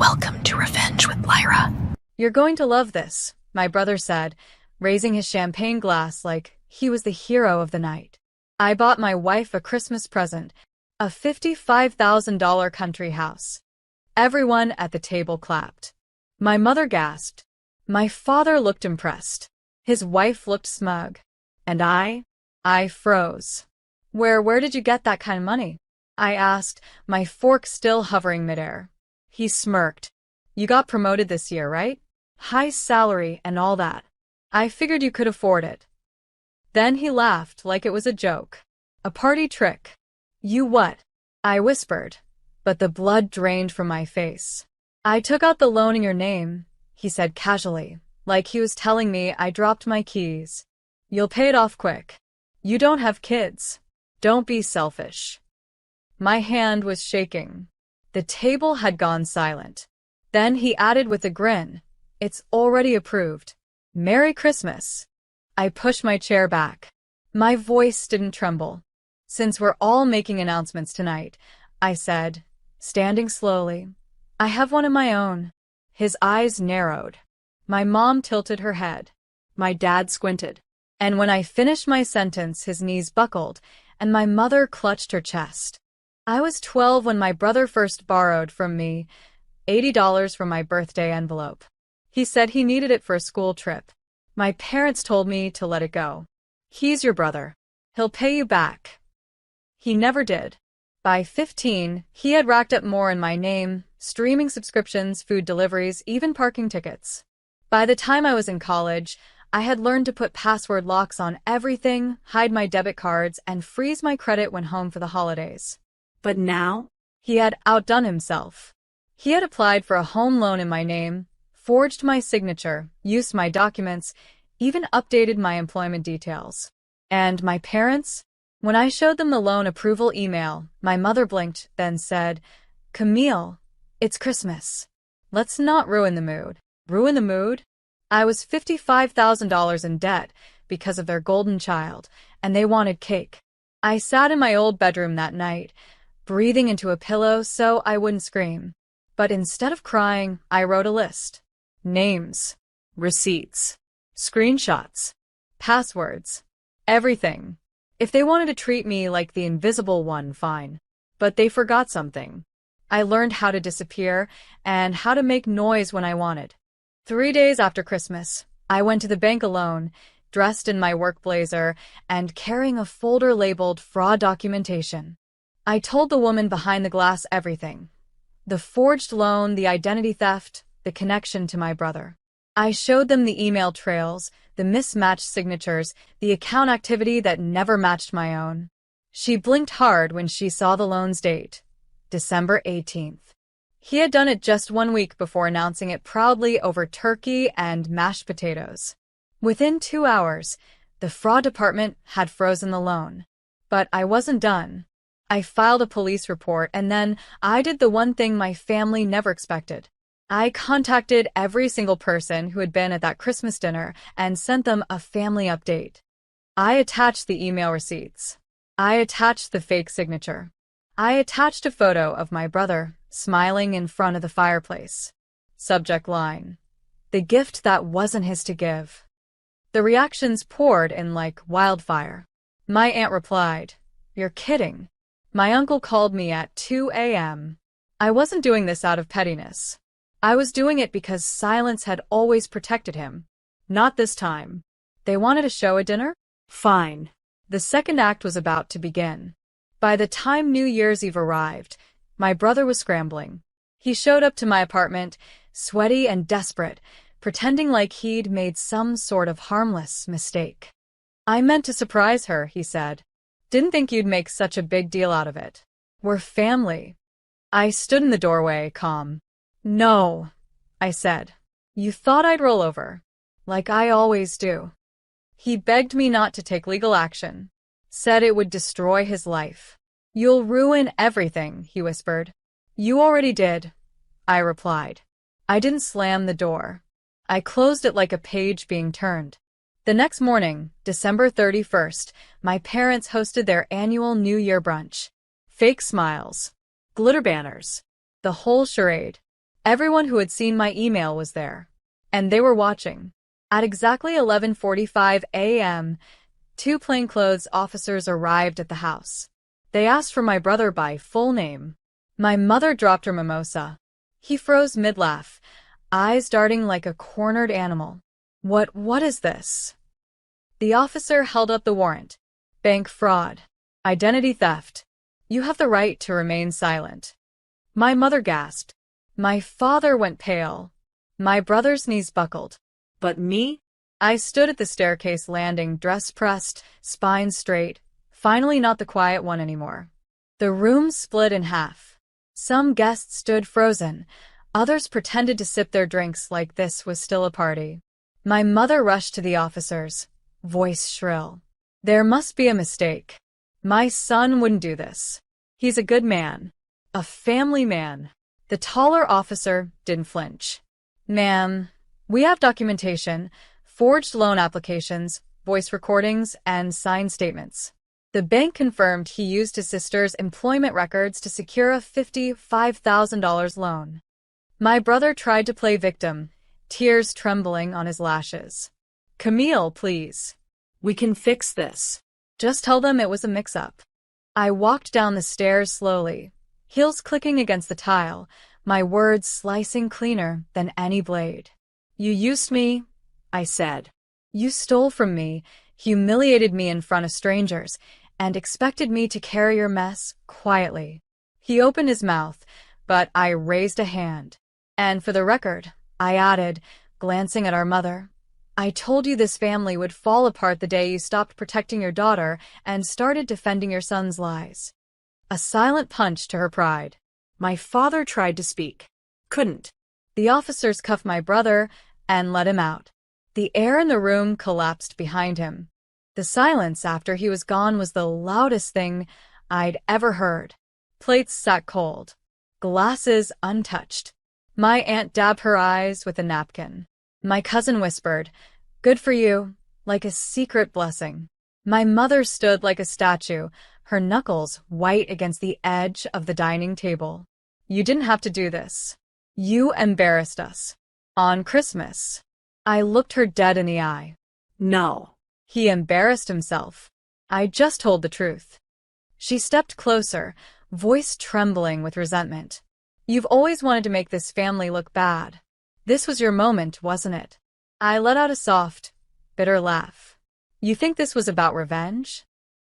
Welcome to Revenge with Lyra. You're going to love this, my brother said, raising his champagne glass like he was the hero of the night. I bought my wife a Christmas present, a $55,000 country house. Everyone at the table clapped. My mother gasped. My father looked impressed. His wife looked smug. And I froze. Where did you get that kind of money? I asked, my fork still hovering midair. He smirked. You got promoted this year, right? High salary and all that. I figured you could afford it. Then he laughed like it was a joke. A party trick. You what? I whispered, but the blood drained from my face. I took out the loan in your name, he said casually, like he was telling me I dropped my keys. You'll pay it off quick. You don't have kids. Don't be selfish. My hand was shaking. The table had gone silent. Then he added with a grin, It's already approved. Merry Christmas. I pushed my chair back. My voice didn't tremble. Since we're all making announcements tonight, I said, standing slowly, I have one of my own. His eyes narrowed. My mom tilted her head. My dad squinted. And when I finished my sentence, his knees buckled, and my mother clutched her chest. I was 12 when my brother first borrowed from me $80 from my birthday envelope. He said he needed it for a school trip. My parents told me to let it go. He's your brother. He'll pay you back. He never did. By 15, he had racked up more in my name, streaming subscriptions, food deliveries, even parking tickets. By the time I was in college, I had learned to put password locks on everything, hide my debit cards, and freeze my credit when home for the holidays. But now, he had outdone himself. He had applied for a home loan in my name, forged my signature, used my documents, even updated my employment details. And my parents? When I showed them the loan approval email, my mother blinked, then said, Camille, it's Christmas. Let's not ruin the mood. Ruin the mood? I was $55,000 in debt because of their golden child, and they wanted cake. I sat in my old bedroom that night, breathing into a pillow so I wouldn't scream. But instead of crying, I wrote a list. Names, receipts, screenshots, passwords, everything. If they wanted to treat me like the invisible one, fine. But they forgot something. I learned how to disappear and how to make noise when I wanted. 3 days after Christmas, I went to the bank alone, dressed in my work blazer and carrying a folder labeled fraud documentation. I told the woman behind the glass everything. The forged loan, the identity theft, the connection to my brother. I showed them the email trails, the mismatched signatures, the account activity that never matched my own. She blinked hard when she saw the loan's date, December 18th. He had done it just 1 week before announcing it proudly over turkey and mashed potatoes. Within 2 hours, the fraud department had frozen the loan. But I wasn't done. I filed a police report, and then I did the one thing my family never expected. I contacted every single person who had been at that Christmas dinner and sent them a family update. I attached the email receipts. I attached the fake signature. I attached a photo of my brother smiling in front of the fireplace. Subject line: the gift that wasn't his to give. The reactions poured in like wildfire. My aunt replied, You're kidding. My uncle called me at 2 a.m. I wasn't doing this out of pettiness. I was doing it because silence had always protected him. Not this time. They wanted a show at dinner? Fine. The second act was about to begin. By the time New Year's Eve arrived, my brother was scrambling. He showed up to my apartment, sweaty and desperate, pretending like he'd made some sort of harmless mistake. I meant to surprise her, he said. Didn't think you'd make such a big deal out of it. We're family. I stood in the doorway, calm. No, I said. You thought I'd roll over. Like I always do. He begged me not to take legal action. Said it would destroy his life. You'll ruin everything, he whispered. You already did, I replied. I didn't slam the door. I closed it like a page being turned. The next morning, December 31st, my parents hosted their annual New Year brunch. Fake smiles, glitter banners, the whole charade. Everyone who had seen my email was there, and they were watching. At exactly 11:45 a.m., two plainclothes officers arrived at the house. They asked for my brother by full name. My mother dropped her mimosa. He froze mid-laugh, eyes darting like a cornered animal. What is this? The officer held up the warrant. Bank fraud. Identity theft. You have the right to remain silent. My mother gasped. My father went pale. My brother's knees buckled. But me? I stood at the staircase landing, dress pressed, spine straight, finally not the quiet one anymore. The room split in half. Some guests stood frozen. Others pretended to sip their drinks like this was still a party. My mother rushed to the officers, voice shrill. There must be a mistake. My son wouldn't do this. He's a good man. A family man. The taller officer didn't flinch. Ma'am, we have documentation, forged loan applications, voice recordings, and signed statements. The bank confirmed he used his sister's employment records to secure a $55,000 loan. My brother tried to play victim, tears trembling on his lashes. Camille, please. We can fix this. Just tell them it was a mix-up. I walked down the stairs slowly, heels clicking against the tile, my words slicing cleaner than any blade. You used me, I said. You stole from me, humiliated me in front of strangers, and expected me to carry your mess quietly. He opened his mouth, but I raised a hand. And for the record, I added, glancing at our mother, I told you this family would fall apart the day you stopped protecting your daughter and started defending your son's lies. A silent punch to her pride. My father tried to speak. Couldn't. The officers cuffed my brother and let him out. The air in the room collapsed behind him. The silence after he was gone was the loudest thing I'd ever heard. Plates sat cold. Glasses untouched. My aunt dabbed her eyes with a napkin. My cousin whispered, "Good for you," like a secret blessing. My mother stood like a statue, her knuckles white against the edge of the dining table. You didn't have to do this. You embarrassed us. On Christmas. I looked her dead in the eye. No. He embarrassed himself. I just told the truth. She stepped closer, voice trembling with resentment. You've always wanted to make this family look bad. This was your moment, wasn't it? I let out a soft, bitter laugh. You think this was about revenge?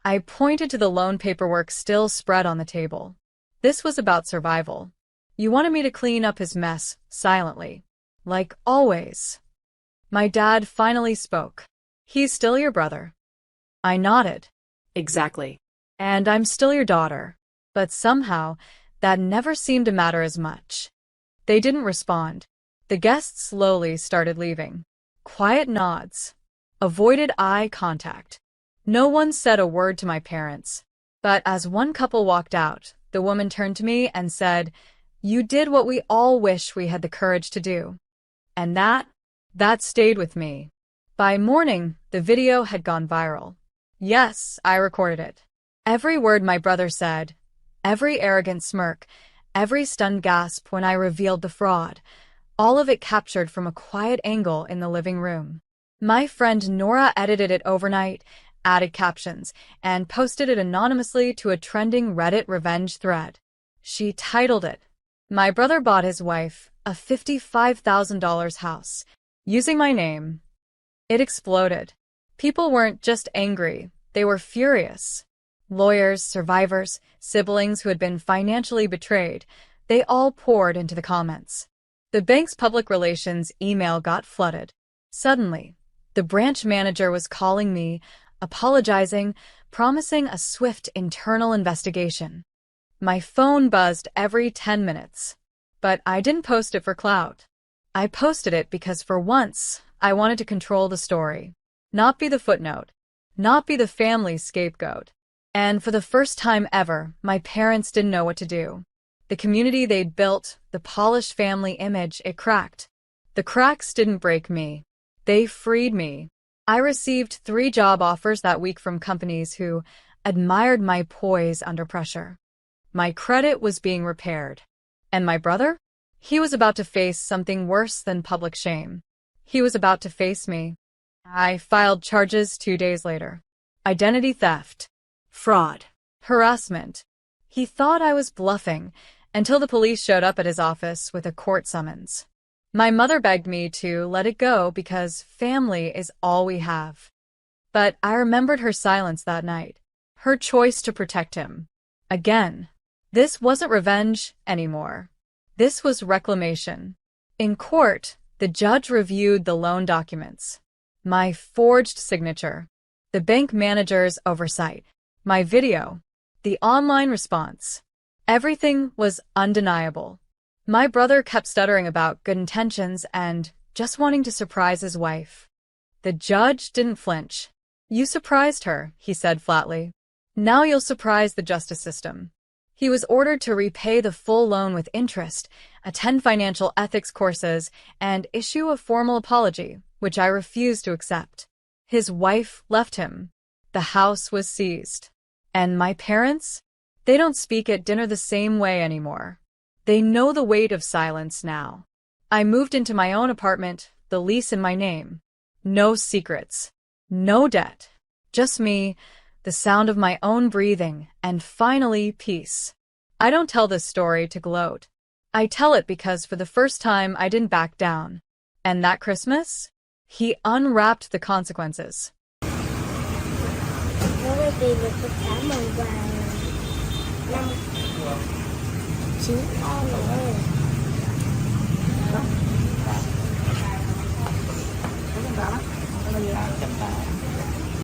I pointed to the loan paperwork still spread on the table. This was about survival. You wanted me to clean up his mess, silently. Like always. My dad finally spoke. He's still your brother. I nodded. Exactly. And I'm still your daughter. But somehow, that never seemed to matter as much. They didn't respond. The guests slowly started leaving. Quiet nods. Avoided eye contact. No one said a word to my parents. But as one couple walked out, the woman turned to me and said, "You did what we all wish we had the courage to do." And that stayed with me. By morning, the video had gone viral. Yes, I recorded it. Every word my brother said, every arrogant smirk, every stunned gasp when I revealed the fraud, all of it captured from a quiet angle in the living room. My friend Nora edited it overnight, added captions, and posted it anonymously to a trending Reddit revenge thread. She titled it, "My brother bought his wife a $55,000 house, using my name." It exploded. People weren't just angry, they were furious. Lawyers, survivors, siblings who had been financially betrayed, they all poured into the comments. The bank's public relations email got flooded. Suddenly, the branch manager was calling me, apologizing, promising a swift internal investigation. My phone buzzed every 10 minutes. But I didn't post it for clout. I posted it because for once, I wanted to control the story. Not be the footnote. Not be the family's scapegoat. And for the first time ever, my parents didn't know what to do. The community they'd built, the polished family image, it cracked. The cracks didn't break me. They freed me. I received 3 job offers that week from companies who admired my poise under pressure. My credit was being repaired. And my brother? He was about to face something worse than public shame. He was about to face me. I filed charges 2 days later. Identity theft. Fraud. Harassment. He thought I was bluffing until the police showed up at his office with a court summons. My mother begged me to let it go because family is all we have. But I remembered her silence that night, her choice to protect him. Again, this wasn't revenge anymore. This was reclamation. In court, the judge reviewed the loan documents, my forged signature, the bank manager's oversight, my video, the online response. Everything was undeniable. My brother kept stuttering about good intentions and just wanting to surprise his wife. The judge didn't flinch. "You surprised her," he said flatly. "Now you'll surprise the justice system." He was ordered to repay the full loan with interest, attend financial ethics courses, and issue a formal apology, which I refused to accept. His wife left him. The house was seized. And my parents? They don't speak at dinner the same way anymore. They know the weight of silence now. I moved into my own apartment, the lease in my name. No secrets. No debt. Just me, the sound of my own breathing, and finally peace. I don't tell this story to gloat. I tell it because for the first time I didn't back down. And that Christmas, he unwrapped the consequences. Bởi vì được tất cả màu vàng năm 9 con rồi. Đó. Đó. Đó. Đó. Đó. Đó. Đó. Đó.